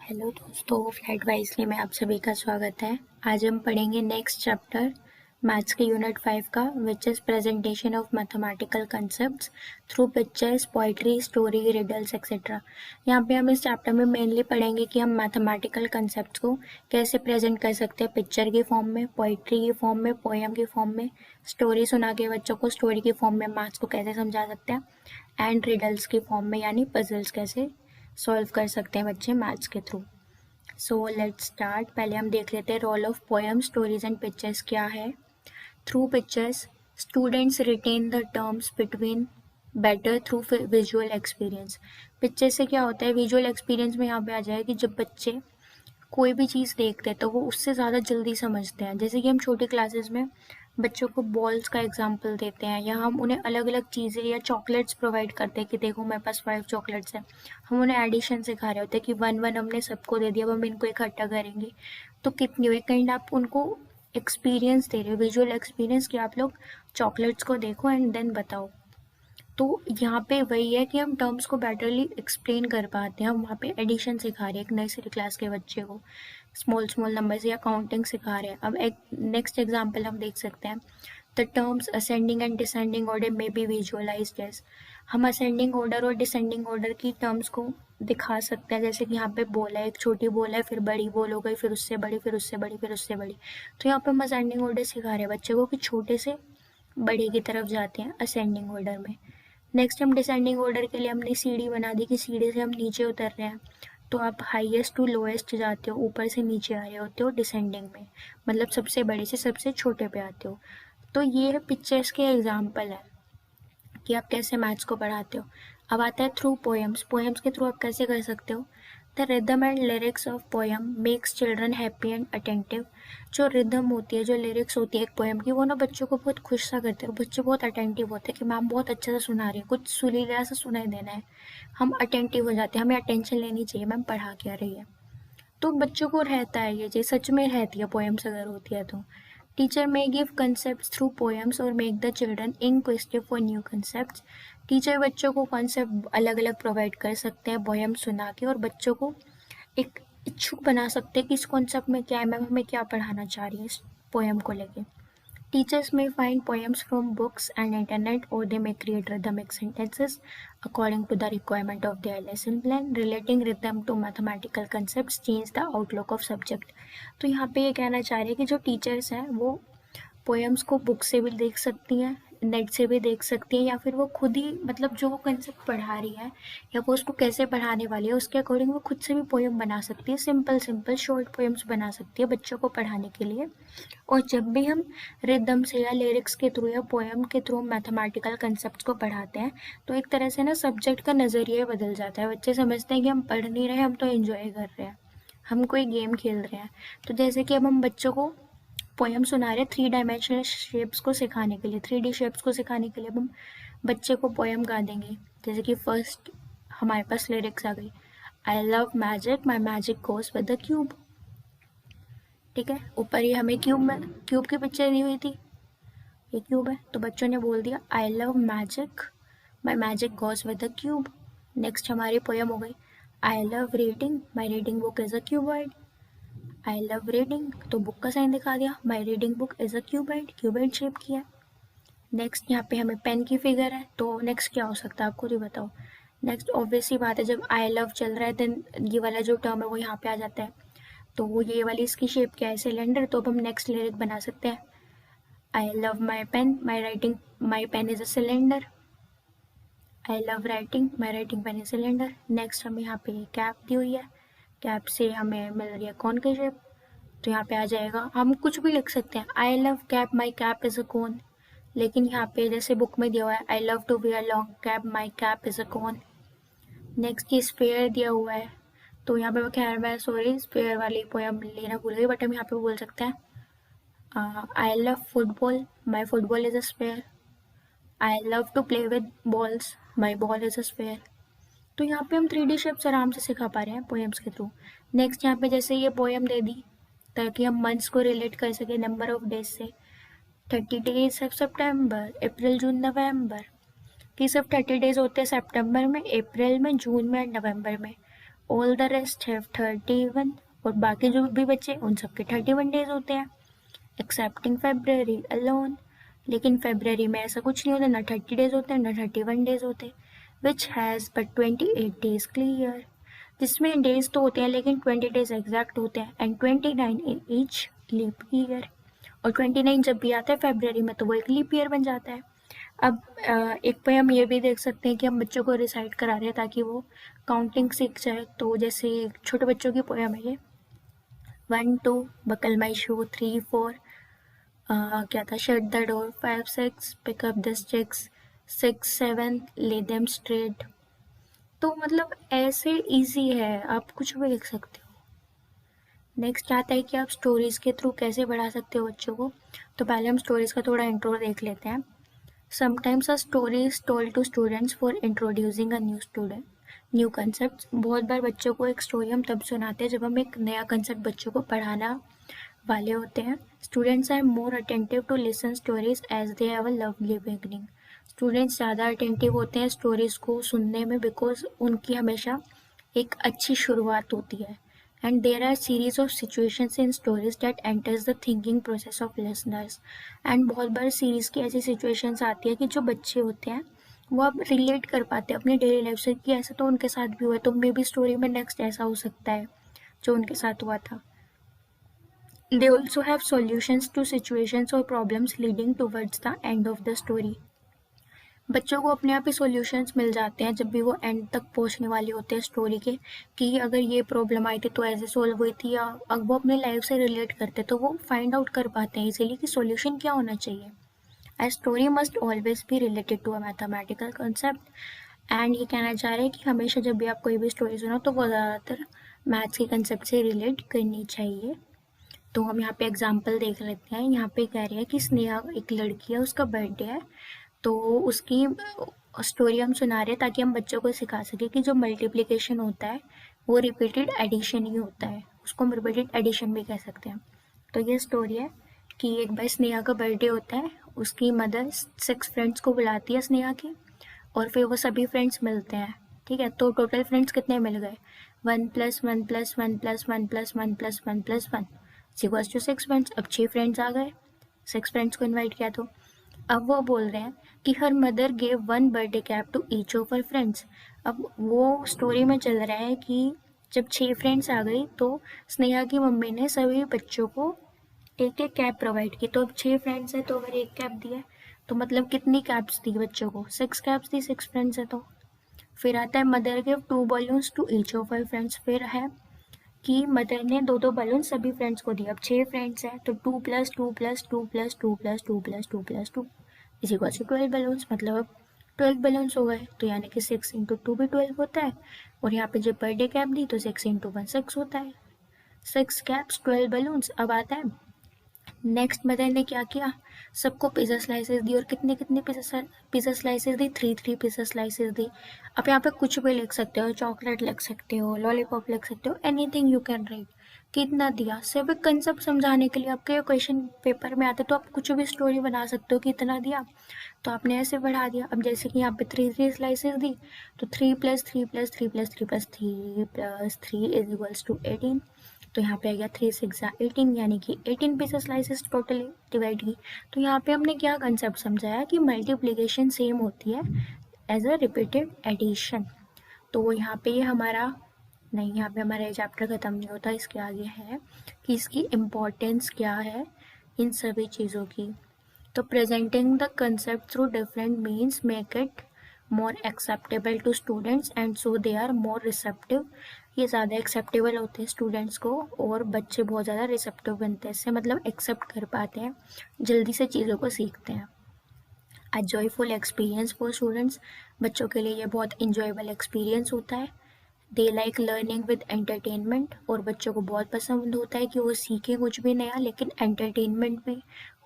Hello दोस्तों, flat wisely में आप सभी का स्वागत है। आज हम पढ़ेंगे नेक्स्ट चैप्टर मैथ्स के यूनिट 5 का, which is presentation of mathematical concepts through pictures, poetry, story, riddles etcetera. यहाँ पे हम इस चैप्टर में मेनली पढ़ेंगे कि हम मैथमेटिकल कंसेप्ट्स को कैसे प्रेजेंट कर सकते हैं, पिक्चर की फॉर्म में, पोइट्री की फॉर्म में, पोएम की फॉर्म में, स्टोरी सुना के बच्चों को स्टोरी की फॉर्म में मैथ्स को कैसे समझा सकते हैं, एंड रिडल्स की फॉर्म में यानी पजल्स कैसे सॉल्व कर सकते हैं बच्चे मैथ्स के थ्रू। So let's start. पहले हम देख लेते हैं role of poem, stories and pictures क्या है। Through pictures students retain the terms between better through visual experience. Picture से क्या होता है, विजुअल एक्सपीरियंस में यहाँ पे आ जाए कि जब बच्चे कोई भी चीज़ देखते हैं तो वो उससे ज़्यादा जल्दी समझते हैं। जैसे कि हम छोटी क्लासेस में बच्चों को बॉल्स का एग्जाम्पल देते हैं, या हम उन्हें अलग अलग चीज़ें या चॉकलेट्स प्रोवाइड करते हैं कि देखो मेरे पास 5 चॉकलेट्स हैं। हम उन्हें एडिशन सिखा रहे होते हैं कि 1 1 हमने सबको दे दिया, अब हम इनको इकट्ठा करेंगे तो कितनी हुई। काइंड आप उनको एक्सपीरियंस दे रहे हो, विजुअल एक्सपीरियंस, कि आप लोग चॉकलेट्स को देखो एंड देन बताओ। तो यहाँ पे वही है कि हम टर्म्स को बेटरली एक्सप्लेन कर पाते हैं। हम वहाँ पे एडिशन सिखा रहे हैं एक नर्सरी क्लास के बच्चे को, स्मॉल स्मॉल नंबर्स या काउंटिंग सिखा रहे हैं। अब एक नेक्स्ट एग्जांपल हम देख सकते हैं, the terms ascending and descending order में बी विजुअलाइज्ड एज। हम असेंडिंग ऑर्डर और डिसेंडिंग ऑर्डर की टर्म्स को दिखा सकते हैं। जैसे कि यहाँ पे बोला है, एक छोटी बोल है, फिर बड़ी बोल हो गई, फिर उससे बड़ी, फिर उससे बड़ी, फिर उससे बड़ी। तो यहाँ पे हम असेंडिंग ऑर्डर सिखा रहे हैं बच्चे को कि छोटे से बड़े की तरफ जाते हैं असेंडिंग ऑर्डर में। नेक्स्ट हम डिसेंडिंग ऑर्डर के लिए हमने सीढ़ी बना दी कि सीढ़ी से हम नीचे उतर रहे हैं, तो आप हाईएस्ट टू लोएस्ट जाते हो, ऊपर से नीचे आ रहे होते हो डिसेंडिंग में, मतलब सबसे बड़े से सबसे छोटे पे आते हो। तो ये है पिक्चर्स के एग्जाम्पल है कि आप कैसे मैथ्स को पढ़ाते हो। अब आता है थ्रू पोएम्स। पोएम्स के थ्रू आप कैसे कर सकते हो। The rhythm and lyrics of poem makes children happy and attentive. जो रिदम होती है, जो लिरिक्स होती है एक पोएम की, वो ना बच्चों को बहुत खुश सा करते हैं। बच्चे बहुत अटेंटिव होते हैं कि मैम बहुत अच्छे से सुना रही है, कुछ सुरीला सा सुनाई देना है, हम अटेंटिव हो जाते हैं, हमें अटेंशन लेनी चाहिए, मैम पढ़ा क्या रही है। तो बच्चों को रहता है ये चीज़, सच में रहती है पोएम्स अगर होती है तो। Teacher may give concepts through poems or make the children inquisitive for new concepts। Teacher बच्चों को कॉन्सेप्ट अलग अलग प्रोवाइड कर सकते हैं पोएम सुना के, और बच्चों को एक इच्छुक बना सकते हैं कि इस कॉन्सेप्ट में क्या है, मैम हमें क्या पढ़ाना चाह रही है इस पोएम को लेके। Teachers may find poems from books and internet, or they may create rhythmic sentences according to the requirement of their lesson plan. Relating rhythm to mathematical concepts change the outlook of subject। तो यहाँ पे ये कहना चाह रहे हैं कि जो टीचर्स हैं वो पोएम्स को बुक से भी देख सकती हैं, नेट से भी देख सकती हैं, या फिर वो खुद ही, मतलब जो वो कंसेप्ट पढ़ा रही है या वो उसको कैसे पढ़ाने वाली है उसके अकॉर्डिंग वो खुद से भी पोएम बना सकती है। सिंपल सिंपल शॉर्ट पोएम्स बना सकती है बच्चों को पढ़ाने के लिए। और जब भी हम रिदम से या लिरिक्स के थ्रू या पोएम के थ्रू मैथमेटिकल कंसेप्ट को पढ़ाते हैं तो एक तरह से ना सब्जेक्ट का नज़रिया बदल जाता है। बच्चे समझते हैं कि हम पढ़ नहीं रहे, हम तो एंजॉय कर रहे हैं, हम कोई गेम खेल रहे हैं। तो जैसे कि अब हम बच्चों को पोएम सुना रहे हैं 3 डायमेंशनल शेप्स को सिखाने के लिए, 3D शेप्स को सिखाने के लिए अब हम बच्चे को पोएम गा देंगे। जैसे कि फर्स्ट हमारे पास लिरिक्स आ गई, I love magic, my magic goes with the cube. ठीक है, ऊपर ये हमें क्यूब की पिक्चर दी हुई थी, ये क्यूब है, तो बच्चों ने बोल दिया I love magic, my magic goes with the cube. Next हमारी पोएम हो गई, I love reading, my reading book is a cuboid. I love reading, तो बुक का साइन दिखा दिया, my reading book is a cuboid, cuboid shape की है। Next यहाँ पे हमें पेन की फिगर है, तो नेक्स्ट क्या हो सकता है आप खुद ही बताओ। नेक्स्ट ऑब्वियस सी बात है, जब आई लव चल रहा है देन ये वाला जो टर्म है वो यहाँ पे आ जाता है, तो वो ये वाली इसकी शेप क्या है, सिलेंडर। तो अब हम नेक्स्ट लिरिक बना सकते हैं, I love my pen, my pen is a cylinder. I love writing, my writing pen is cylinder. Next हमें यहाँ पे कैप दी हुई है, कैप से हमें मिल रही है कौन की शेप, तो यहाँ पे आ जाएगा, हम कुछ भी लिख सकते हैं, I love cap, my cap is a cone. लेकिन यहाँ पे जैसे बुक में दिया हुआ है, I love to wear long cap, my cap is a cone. Next ये स्पेयर दिया हुआ है, तो यहाँ पे खैर मैं सॉरी स्पेयर वाली पोएम लेना भूल गई, बट हम यहाँ पे बोल सकते हैं I love football, my football is a sphere. I love to play with balls, my ball is a sphere. तो यहाँ पे हम 3D शेप्स आराम से सिखा पा रहे हैं पोएम्स के थ्रू। नेक्स्ट यहाँ पे जैसे ये पोएम दे दी ताकि हम मंथ्स को रिलेट कर सके नंबर ऑफ डेज से, 30 डेज ऑफ सितंबर, अप्रैल, जून, नवंबर, कि सिर्फ 30 डेज होते हैं सितंबर में, अप्रैल में, जून में और नवंबर में। ऑल द रेस्ट हैव 31, और बाकी जो भी बच्चे उन सबके 31 डेज होते हैं, एक्सेप्टिंग फेब्रवरी अलोन। लेकिन फेब्रवरी में ऐसा कुछ नहीं होता, ना 30 डेज होते हैं ना 31 डेज होते, which has but 28 days clear, जिसमें डेज तो होते हैं लेकिन 20 डेज एग्जैक्ट होते हैं, and 29 in each leap year. और 29 जब भी आता है फेब्रवरी में तो वो एक लीप ईयर बन जाता है। अब एक पे हम ये भी देख सकते हैं कि हम बच्चों को रिसाइट करा रहे हैं ताकि वो काउंटिंग सीख जाए। तो जैसे छोटे बच्चों की पोएम है ये, 1 2 बकल माई शू, 3 4 क्या था, shut the door, 5 6 pick up the sticks, 6 7 ले देम स्ट्रेट। तो मतलब ऐसे इजी है, आप कुछ भी लिख सकते हो। नेक्स्ट आता है कि आप स्टोरीज के थ्रू कैसे बढ़ा सकते हो बच्चों को। तो पहले हम स्टोरीज का थोड़ा इंट्रो देख लेते हैं। Sometimes a story is told to students for introducing a new concept। बहुत बार बच्चों को एक स्टोरी हम तब सुनाते हैं जब हम एक नया कंसेप्ट बच्चों को पढ़ाना वाले होते हैं। Students are more attentive to listen stories as they have a lovely beginning। Students ज़्यादा अटेंटिव होते हैं स्टोरीज को सुनने में बिकॉज उनकी हमेशा एक अच्छी शुरुआत होती है। And there are series of situations in stories that enters the thinking process of listeners। and बहुत बार सीरीज की ऐसी situations आती है कि जो बच्चे होते हैं वो अब रिलेट कर पाते हैं अपने डेली लाइफ से कि ऐसा तो उनके साथ भी हुआ है, तो मे बी स्टोरी में नेक्स्ट ऐसा हो सकता है जो उनके साथ हुआ था। They also have solutions to situations or problems leading towards the end of the story। बच्चों को अपने आप ही सॉल्यूशंस मिल जाते हैं जब भी वो एंड तक पहुंचने वाले होते हैं स्टोरी के, कि अगर ये प्रॉब्लम आई थी तो ऐसे सॉल्व हुई थी, या अगर वो अपने लाइफ से रिलेट करते तो वो फाइंड आउट कर पाते हैं इसीलिए कि सॉल्यूशन क्या होना चाहिए। A story must always be related to a mathematical concept। And ये कहना चाह रहे हैं कि हमेशा जब भी आप कोई भी स्टोरी सुनो तो वो ज़्यादातर मैथ्स के कंसेप्ट से रिलेट करनी चाहिए। तो हम यहाँ पे एग्जाम्पल देख लेते हैं। यहाँ पे कह रही है कि स्नेहा एक लड़की है, उसका बर्थडे है, तो उसकी स्टोरी हम सुना रहे हैं ताकि हम बच्चों को सिखा सके कि जो मल्टीप्लिकेशन होता है वो रिपीटेड एडिशन ही होता है, उसको हम रिपीटेड एडिशन भी कह सकते हैं। तो ये स्टोरी है कि एक बार स्नेहा का बर्थडे होता है, उसकी मदर 6 फ्रेंड्स को बुलाती है स्नेहा की, और फिर वो सभी फ्रेंड्स मिलते हैं। ठीक है, तो टोटल फ्रेंड्स कितने मिल गए, 1 + 1 + 1 + 1 + 1 + 1 + 1 इक्वल्स टू 6 फ्रेंड्स। अब 6 फ्रेंड्स आ गए, 6 फ्रेंड्स को इन्वाइट किया। तो अब वो बोल रहे हैं कि her mother gave 1 birthday cap to each of her friends. अब वो स्टोरी में चल रहा है कि जब 6 फ्रेंड्स आ गई तो स्नेहा की मम्मी ने सभी बच्चों को एक एक कैप प्रोवाइड की। तो अब 6 फ्रेंड्स है तो अगर एक कैप दिया तो मतलब कितनी कैप्स दी बच्चों को, 6 कैप्स दी, 6 फ्रेंड्स है तो। फिर आता है mother give 2 balloons to each of her friends. फिर है कि मदर ने 2 बलून सभी फ्रेंड्स को दिए। अब 6 फ्रेंड्स है तो 2 + 2 + 2 + 2 + 2 + 2 + 2 इज इक्वल टू 12 बलून्स। मतलब अब 12 बलून्स हो गए, तो यानी कि 6 × 2 भी 12 होता है, और यहाँ पे जब बर्थडे कैप दी तो 6 × 1 6 होता है, 6 कैप्स 12 बलून्स। अब आता है नेक्स्ट, मदर ने क्या किया, सबको पिज़्ज़ा स्लाइसेस दी, और कितने कितने पिज़्ज़ा स्लाइसेस दी, 3 पिज़्ज़ा स्लाइसेस दी। अब यहाँ पे कुछ भी लिख सकते हो, चॉकलेट लिख सकते हो, लॉलीपॉप लिख सकते हो, एनीथिंग यू कैन राइट। कितना दिया, सिर्फ एक कंसेप्ट समझाने के लिए। आपके क्वेश्चन पेपर में आते तो आप कुछ भी स्टोरी बना सकते हो कि इतना दिया, तो आपने ऐसे बढ़ा दिया। अब जैसे कि यहाँ पे 3 स्लाइसेस दी, तो 3 + 3 + 3 + 3 + 3 + 3 इज इक्वल्स टू 18। तो यहाँ पे आ गया 3 × 6 = 18, यानी कि 18 पीसेस स्लाइसेस टोटली डिवाइड की। तो यहाँ पे हमने क्या कंसेप्ट समझाया कि मल्टीप्लिकेशन सेम होती है एज अ रिपीटेड एडिशन। तो यहाँ पे ये हमारा नहीं, यहाँ पे हमारा ये चैप्टर ख़त्म नहीं होता, इसके आगे है कि इसकी इम्पोर्टेंस क्या है इन सभी चीज़ों की। तो presenting the concept through different means make it more acceptable to students and so they are more receptive. ये ज़्यादा एक्सेप्टेबल होते हैं स्टूडेंट्स को, और बच्चे बहुत ज़्यादा रिसेप्टिव बनते हैं, इससे मतलब एक्सेप्ट कर पाते हैं, जल्दी से चीज़ों को सीखते हैं। अ जॉयफुल एक्सपीरियंस फॉर स्टूडेंट्स, बच्चों के लिए ये बहुत इंजॉयबल एक्सपीरियंस होता है। They like learning with entertainment, और बच्चों को बहुत पसंद होता है कि वो सीखें कुछ भी नया लेकिन एंटरटेनमेंट भी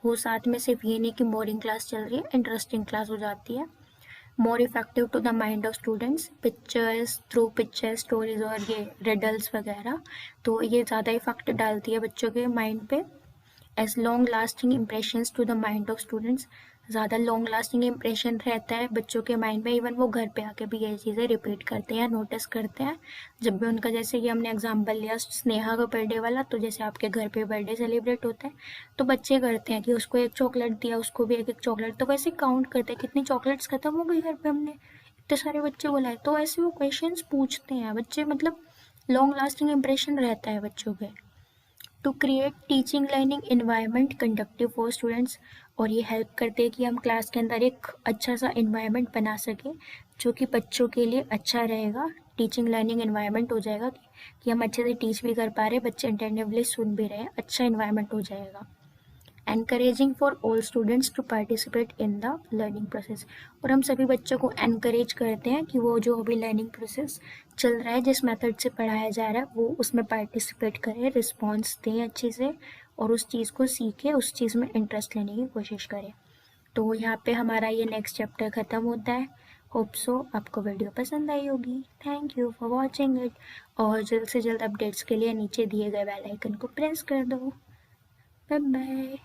हो साथ में, सिर्फ ये नहीं कि बोरिंग क्लास चल रही है, इंटरेस्टिंग क्लास हो जाती है। More effective to the mind of students, pictures through pictures stories और ये रिडल्स वगैरह, तो ये ज़्यादा इफेक्ट डालती है बच्चों के माइंड पे। As long lasting impressions to the mind of students, ज़्यादा लॉन्ग लास्टिंग इम्प्रेशन रहता है बच्चों के माइंड में। इवन वो घर पे आके भी ये चीज़ें रिपीट करते हैं, नोटिस करते हैं। जब भी उनका, जैसे कि हमने एग्जांपल लिया स्नेहा का बर्थडे वाला, तो जैसे आपके घर पे बर्थडे सेलिब्रेट होता है तो बच्चे करते हैं कि उसको एक चॉकलेट दिया, उसको भी एक एक चॉकलेट, तो वैसे काउंट करते हैं कितनी चॉकलेट्स खत्म हो गई घर पे, हमने इतने सारे बच्चे बुलाए। तो ऐसे वो क्वेश्चंस पूछते हैं बच्चे, मतलब लॉन्ग लास्टिंग इम्प्रेशन रहता है बच्चों पे। To create teaching learning environment conductive for students, और ये हेल्प करते हैं कि हम क्लास के अंदर एक अच्छा सा इन्वायरमेंट बना सकें जो कि बच्चों के लिए अच्छा रहेगा। टीचिंग लर्निंग इन्वायरमेंट हो जाएगा कि हम अच्छे से टीच भी कर पा रहे हैं, बच्चे अटेंटिवली सुन भी रहे हैं, अच्छा इन्वायरमेंट हो जाएगा। Encouraging for all students to participate in the learning process, और हम सभी बच्चों को एनकरेज करते हैं कि वो जो अभी लर्निंग प्रोसेस चल रहा है, जिस मेथड से पढ़ाया जा रहा है, वो उसमें पार्टिसिपेट करें, रिस्पॉन्स दें अच्छे से, और उस चीज़ को सीखें, उस चीज़ में इंटरेस्ट लेने की कोशिश करें। तो यहाँ पे हमारा ये नेक्स्ट चैप्टर ख़त्म होता है। होप सो आपको वीडियो पसंद आई होगी। Thank you for watching it, और जल्द से जल्द अपडेट्स के लिए नीचे दिए गए बेल आइकन को प्रेस कर दो। Bye bye.